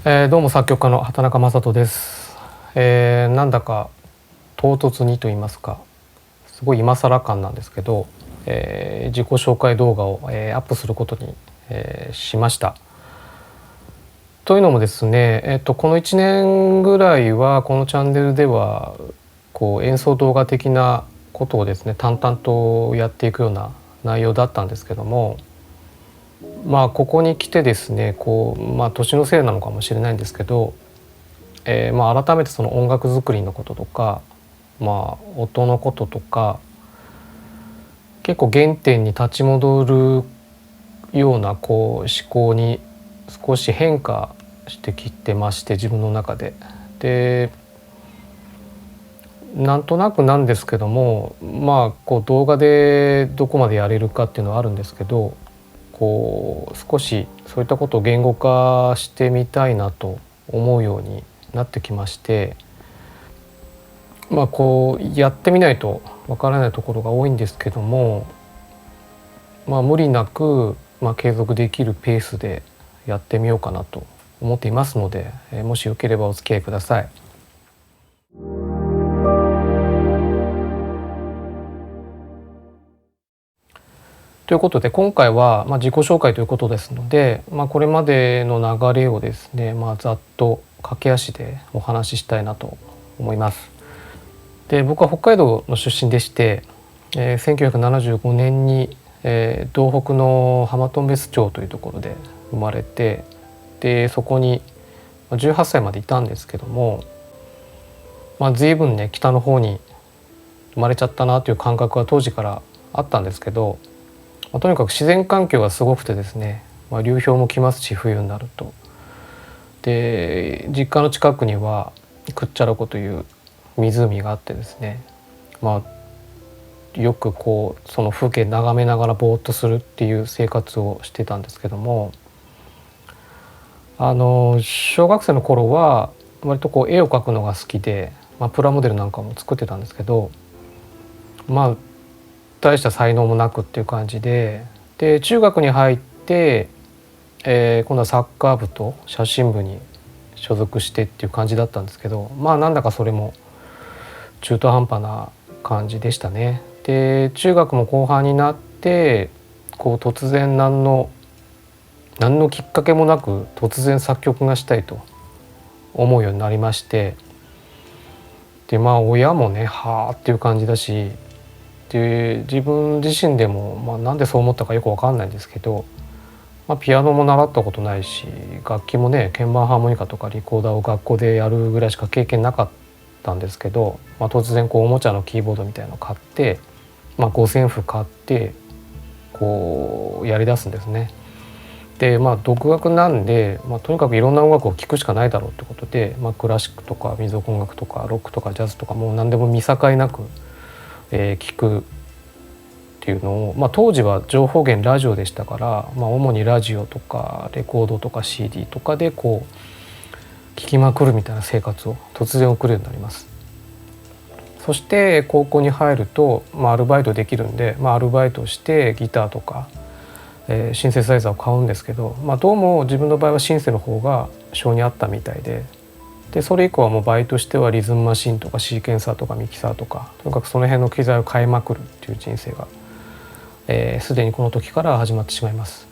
どうも作曲家の畑中正人です。なんだか唐突にと言いますか、すごい今更感なんですけど、自己紹介動画を、アップすることに、しました。というのもですね、この1年ぐらいはこのチャンネルではこう演奏動画的なことをですね淡々とやっていくような内容だったんですけども、ここに来てですね年のせいなのかもしれないんですけど、改めてその音楽作りのこととか、音のこととか結構原点に立ち戻るような思考に少し変化してきてまして、自分の中で。でなんとなくなんですけども、動画でどこまでやれるかっていうのはあるんですけど、少しそういったことを言語化してみたいなと思うようになってきまして、やってみないとわからないところが多いんですけども、無理なく、継続できるペースでやってみようかなと思っていますので、もしよければお付き合いください。ということで今回は、自己紹介ということですので、これまでの流れをですね、ざっと駆け足でお話ししたいなと思います。で、僕は北海道の出身でして、1975年に、道北の浜頓別町というところで生まれて、でそこに18歳までいたんですけども、随分ね北の方に生まれちゃったなという感覚は当時からあったんですけど、とにかく自然環境がすごくてですね、流氷も来ますし冬になると。で実家の近くにはクッチャロ湖という湖があってですね、よくその風景眺めながらぼーっとするっていう生活をしてたんですけども、小学生の頃は割と絵を描くのが好きで、プラモデルなんかも作ってたんですけど、大した才能もなくっていう感じで、中学に入って、今度はサッカー部と写真部に所属してっていう感じだったんですけど、なんだかそれも中途半端な感じでしたね。で中学も後半になって突然何のきっかけもなく突然作曲がしたいと思うようになりまして、で親もねはあっていう感じだし、で自分自身でも、なんでそう思ったかよく分かんないんですけど、ピアノも習ったことないし、楽器もね鍵盤ハーモニカとかリコーダーを学校でやるぐらいしか経験なかったんですけど、突然おもちゃのキーボードみたいのを買って、五線譜買ってやりだすんですね。で独学なんで、とにかくいろんな音楽を聴くしかないだろうってことで、クラシックとか民族音楽とかロックとかジャズとかもう何でも見境なく、聴くっていうのを、当時は情報源ラジオでしたから、主にラジオとかレコードとか CD とかで聴きまくるみたいな生活を突然送るようになります。そして高校に入ると、アルバイトできるんで、アルバイトしてギターとか、シンセサイザーを買うんですけど、どうも自分の場合はシンセの方が性に合ったみたいで、それ以降はもうバイトしてはリズムマシンとかシーケンサーとかミキサーとか、とにかくその辺の機材を買いまくるっていう人生がすでにこの時から始まってしまいます。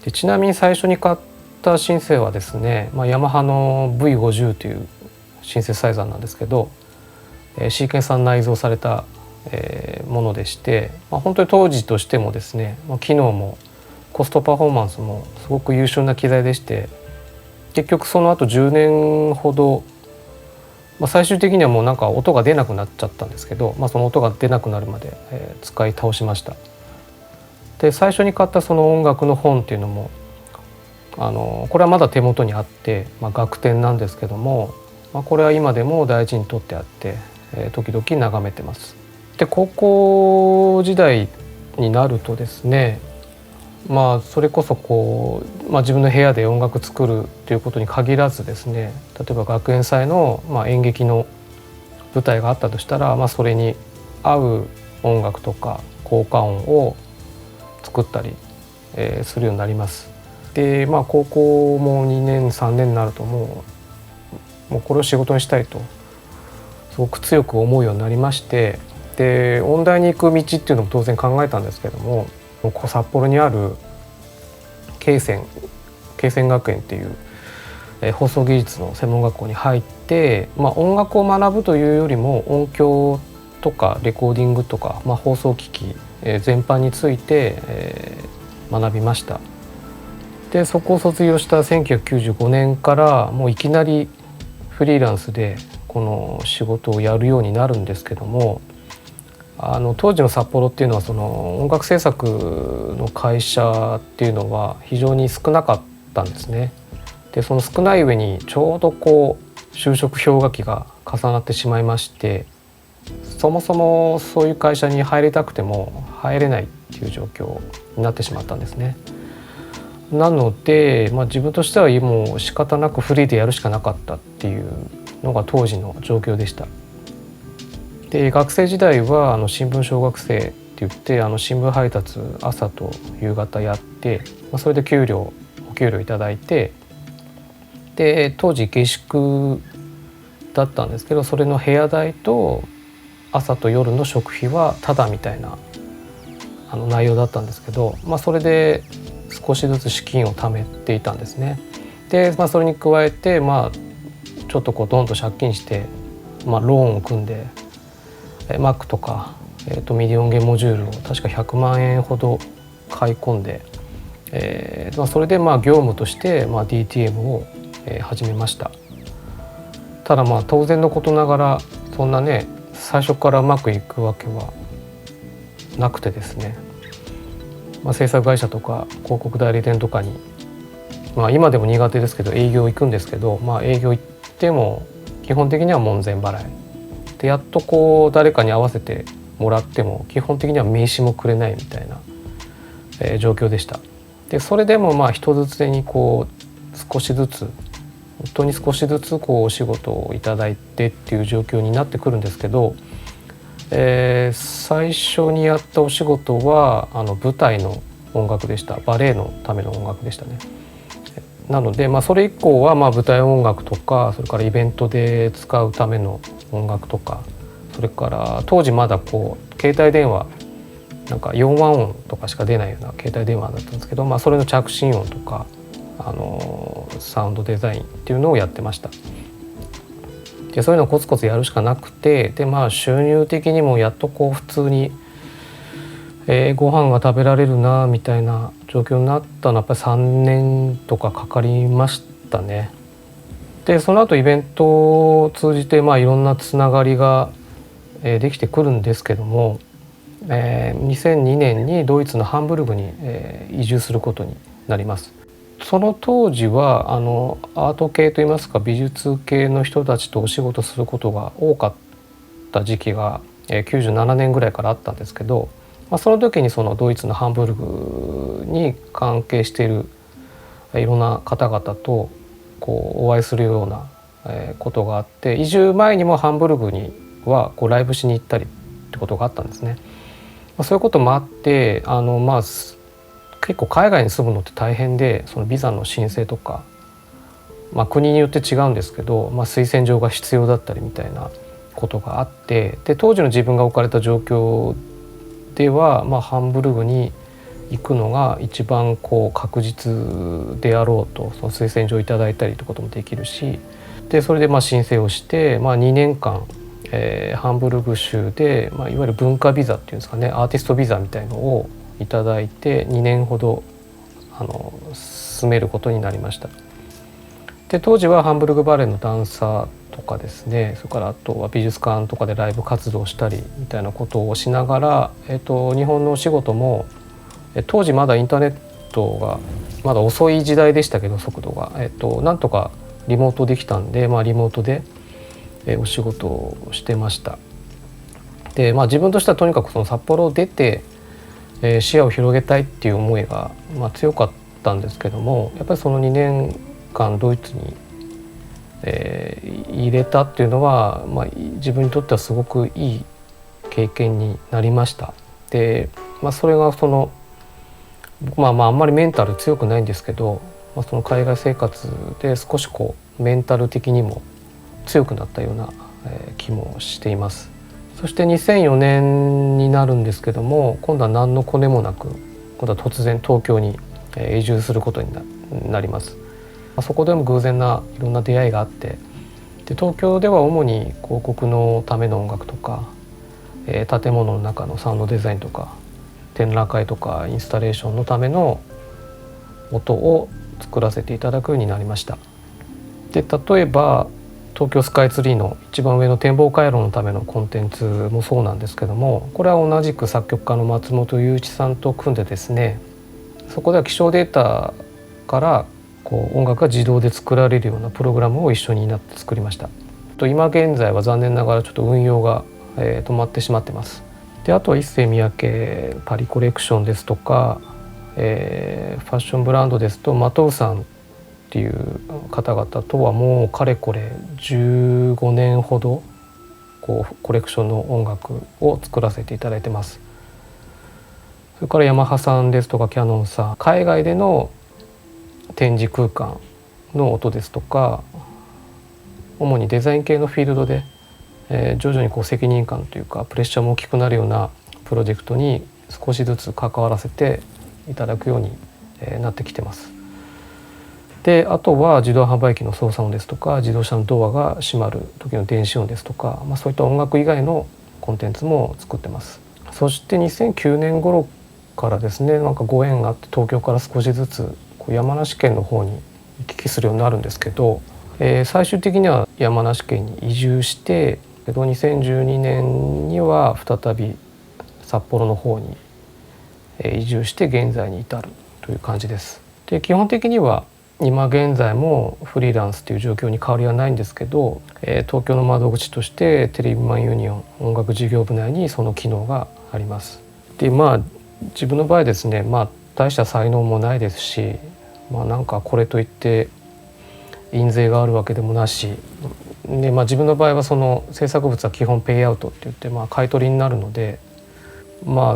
でちなみに最初に買ったシンセはですね、ヤマハの V50 というシンセサイザーなんですけど、シーケンサー内蔵されたものでして、本当に当時としてもですね、機能もコストパフォーマンスもすごく優秀な機材でして、結局その後10年ほど、最終的にはもうなんか音が出なくなっちゃったんですけど、その音が出なくなるまで、使い倒しました。で最初に買ったその音楽の本っていうのもこれはまだ手元にあって、楽典なんですけども、これは今でも大事に取ってあって、時々眺めてます。で高校時代になるとですね、それこそ自分の部屋で音楽作るということに限らずですね、例えば学園祭の、演劇の舞台があったとしたら、それに合う音楽とか効果音を作ったり、するようになります。で高校も2年3年になるともうこれを仕事にしたいとすごく強く思うようになりまして、で音大に行く道っていうのも当然考えたんですけども、札幌にある慶泉学園っていう放送技術の専門学校に入って、音楽を学ぶというよりも音響とかレコーディングとか、放送機器、全般について、学びました。でそこを卒業した1995年からもういきなりフリーランスでこの仕事をやるようになるんですけども、当時の札幌っていうのはその音楽制作の会社っていうのは非常に少なかったんですね。でその少ない上にちょうど就職氷河期が重なってしまいまして、そもそもそういう会社に入りたくても入れないっていう状況になってしまったんですね。なので、自分としてはもう仕方なくフリーでやるしかなかったっていうのが当時の状況でした。で学生時代は新聞小学生って言って新聞配達朝と夕方やって、それでお給料いただいて、で当時下宿だったんですけど、それの部屋代と朝と夜の食費はタダみたいな内容だったんですけど、それで少しずつ資金を貯めていたんですね。で、それに加えて、ちょっとどんと借金して、ローンを組んで Mac とか、ミディ音源モジュールを確か100万円ほど買い込んで、それで業務として、DTM を、始めました。ただ当然のことながらそんなね最初からうまくいくわけはなくてですね、制作会社とか広告代理店とかに、今でも苦手ですけど営業行くんですけど、営業行っても基本的には門前払いで、やっと誰かに合わせてもらっても基本的には名刺もくれないみたいな、状況でした。でそれでも人づてに少しずつ本当に少しずつお仕事をいただいてっていう状況になってくるんですけど、最初にやったお仕事は舞台の音楽でした。バレエのための音楽でしたね。なので、それ以降は舞台音楽とか、それからイベントで使うための音楽とか、それから当時まだ携帯電話なんか4和音とかしか出ないような携帯電話だったんですけど、それの着信音とかサウンドデザインっていうのをやってました。でそういうのをコツコツやるしかなくて、で収入的にもやっと普通に、ご飯が食べられるなみたいな状況になったのはやっぱり3年とかかかりましたね。でその後イベントを通じていろんなつながりが、できてくるんですけども、2002年にドイツのハンブルグに、移住することになります。その当時はアート系といいますか美術系の人たちとお仕事することが多かった時期が97年ぐらいからあったんですけど、その時にそのドイツのハンブルグに関係しているいろんな方々とお会いするようなことがあって、移住前にもハンブルグにはライブしに行ったりってことがあったんですね。そういうこともあって結構海外に住むのって大変で、そのビザの申請とか、国によって違うんですけど、推薦状が必要だったりみたいなことがあって、で当時の自分が置かれた状況では、ハンブルグに行くのが一番確実であろうと、その推薦状をいただいたりということもできるし、でそれで申請をして、2年間、ハンブルグ州で、いわゆる文化ビザっていうんですかね、アーティストビザみたいのをいただいて2年ほど進めることになりました。で当時はハンブルグバレエのダンサーとかですね、それからあとは美術館とかでライブ活動したりみたいなことをしながら、日本のお仕事も当時まだインターネットがまだ遅い時代でしたけど速度が、なんとかリモートできたんで、リモートでお仕事をしてました。で自分としてはとにかくその札幌を出て視野を広げたいっていう思いが強かったんですけども、やっぱりその2年間ドイツに、入れたっていうのは、自分にとってはすごくいい経験になりました。で、それがそのあんまりメンタル強くないんですけど、その海外生活で少しメンタル的にも強くなったような気もしています。そして2004年になるんですけども、今度は何のコネもなく今度は突然東京に移住することになります。そこでも偶然ないろんな出会いがあって、で東京では主に広告のための音楽とか、建物の中のサウンドデザインとか展覧会とかインスタレーションのための音を作らせていただくようになりました。で例えば東京スカイツリーの一番上の展望回廊のためのコンテンツもそうなんですけども、これは同じく作曲家の松本雄一さんと組んでですね、そこでは気象データから音楽が自動で作られるようなプログラムを一緒になって作りました。今現在は残念ながらちょっと運用が止まってしまってます。であとは一世三宅パリコレクションですとか、ファッションブランドですとマトウさんっていう方々とはもうかれこれ15年ほどコレクションの音楽を作らせていただいてます。それからヤマハさんですとかキヤノンさん、海外での展示空間の音ですとか、主にデザイン系のフィールドで、徐々に責任感というかプレッシャーも大きくなるようなプロジェクトに少しずつ関わらせていただくようになってきてます。であとは自動販売機の操作音ですとか、自動車のドアが閉まる時の電子音ですとか、そういった音楽以外のコンテンツも作ってます。そして2009年頃からですね、ご縁があって東京から少しずつ山梨県の方に行き来するようになるんですけど、最終的には山梨県に移住して、2012年には再び札幌の方に移住して現在に至るという感じです。で基本的には今現在もフリーランスという状況に変わりはないんですけど、東京の窓口としてテレビマンユニオン音楽事業部内にその機能があります。で自分の場合ですね、大した才能もないですし、これといって印税があるわけでもなしで、自分の場合はその制作物は基本ペイアウトって言って買い取りになるので、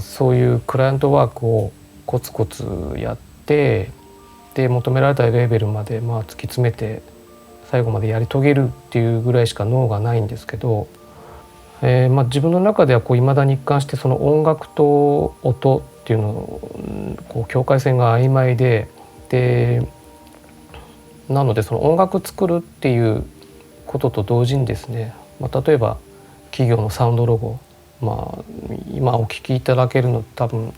そういうクライアントワークをコツコツやって、で求められたレベルまで突き詰めて最後までやり遂げるっていうぐらいしか脳がないんですけど、自分の中ではいまだに一貫してその音楽と音っていうのを境界線が曖昧で、なのでその音楽作るっていうことと同時にですね、例えば企業のサウンドロゴ、今お聞きいただけるの多分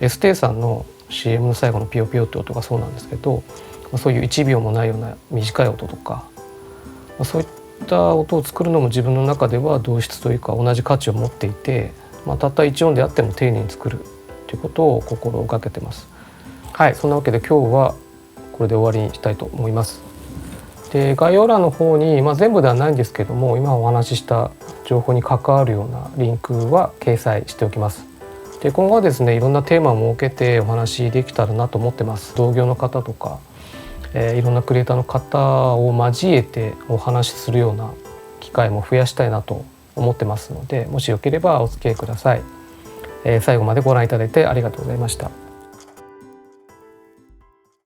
エステーさんの CM の最後のピヨピヨって音がそうなんですけど、そういう1秒もないような短い音とか、そういった音を作るのも自分の中では同質というか同じ価値を持っていて、たった1音であっても丁寧に作るということを心がけてます。はい、そんなわけで今日はこれで終わりにしたいと思います。で概要欄の方に、全部ではないんですけども、今お話しした情報に関わるようなリンクは掲載しておきます。で今後はですね、いろんなテーマを設けてお話できたらなと思ってます。同業の方とか、いろんなクリエイターの方を交えてお話しするような機会も増やしたいなと思ってますので、もしよければお付き合いください。最後までご覧いただいてありがとうございました。